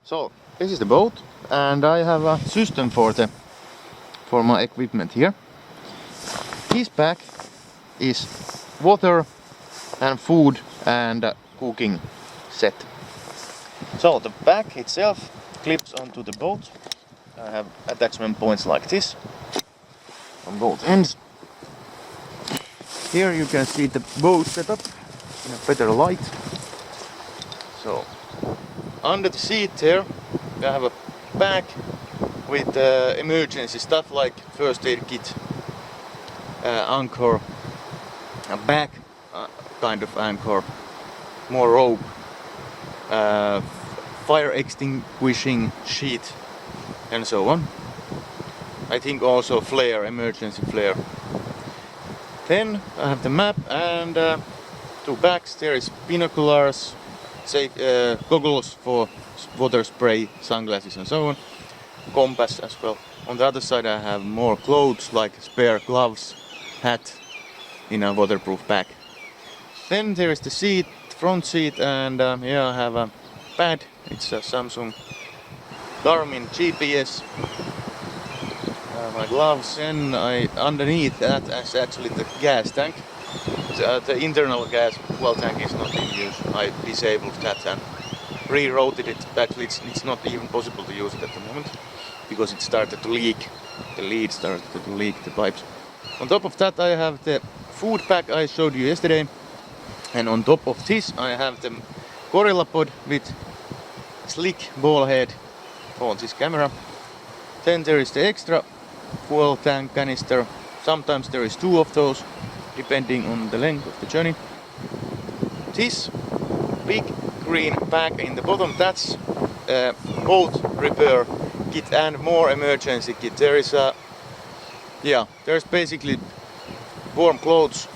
So this is the boat, and I have a system for my equipment here. This bag is water and food and cooking set. So the bag itself clips onto the boat. I have attachment points like this on both ends. Here you can see the boat setup in a better light. So under the seat there I have a bag with emergency stuff like first aid kit, anchor, a bag kind of anchor, more rope, fire extinguishing sheet and so on. I think also flare, emergency flare. Then I have the map and two bags. There is binoculars, goggles for water spray, sunglasses and so on, compass as well. On the other side I have more clothes like spare gloves, hat in a waterproof bag. Then there is the seat, front seat, and here I have a pad. It's a Samsung Garmin GPS. My gloves, and underneath that is actually the gas tank. The internal gas well tank is not in use. I disabled that and rerouted it. Actually it's not even possible to use it at the moment because it started to leak. The lead started to leak the pipes. On top of that I have the food pack I showed you yesterday, and on top of this I have the Gorilla Pod with slick ball head for this camera. Then there is the extra fuel tank canister. Sometimes there is two of those depending on the length of the journey. This big green bag in the bottom, that's boat repair kit and more emergency kit. There is there's basically warm clothes,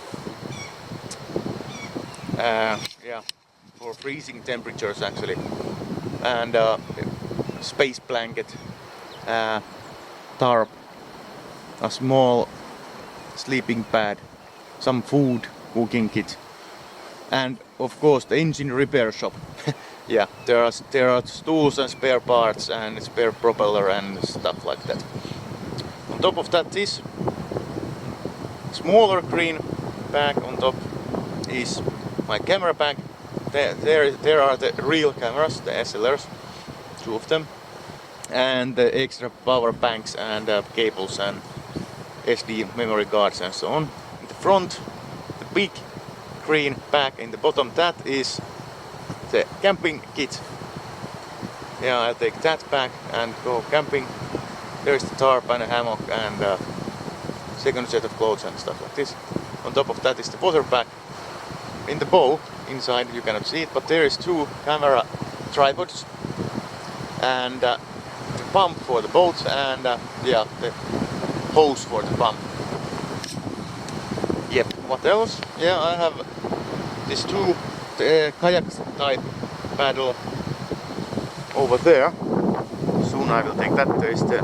for freezing temperatures actually, and space blanket, tarp, a small sleeping pad, some food, cooking kit, and of course the engine repair shop. Yeah, there are tools and spare parts and spare propeller and stuff like that. On top of that, this smaller green bag on top is my camera bag. There are the real cameras, the SLRs, two of them, and the extra power banks and cables and SD memory cards and so on. In the front, the big green bag in the bottom, that is the camping kit. Yeah, I'll take that bag and go camping. There's the tarp and a hammock and second set of clothes and stuff like this. On top of that is the water bag. In the boat, inside you cannot see it, but there is two camera tripods and the pump for the boat and the hose for the pump. Yep, what else? Yeah, I have these two kayak type paddle over there. Soon I will take that. There is the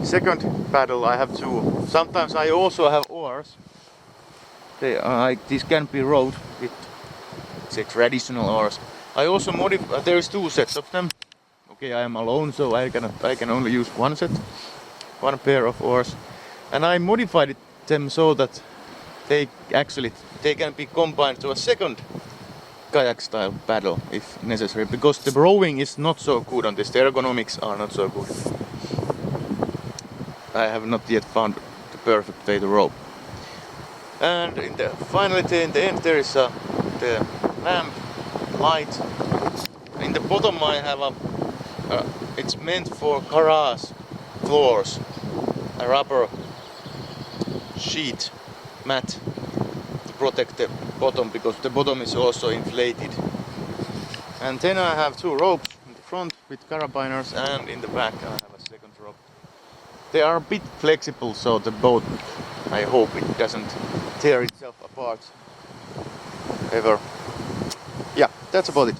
second paddle. I have two. Sometimes I also have oars. This can be rowed with, say, traditional oars. I also modify. There is two sets of them. Okay, I am alone, so I can only use one set, one pair of oars, and I modified them so that they can be combined to a second kayak style paddle if necessary, because the rowing is not so good on this. The ergonomics are not so good. I have not yet found the perfect way to row. And finally in the end there is the lamp light. In the bottom I have it's meant for garage floors, a rubber sheet mat to protect the bottom, because the bottom is also inflated. And then I have two ropes in the front with carabiners, and in the back I have a second rope. They are a bit flexible, so the boat, I hope it doesn't tear itself apart ever. Yeah, that's about it.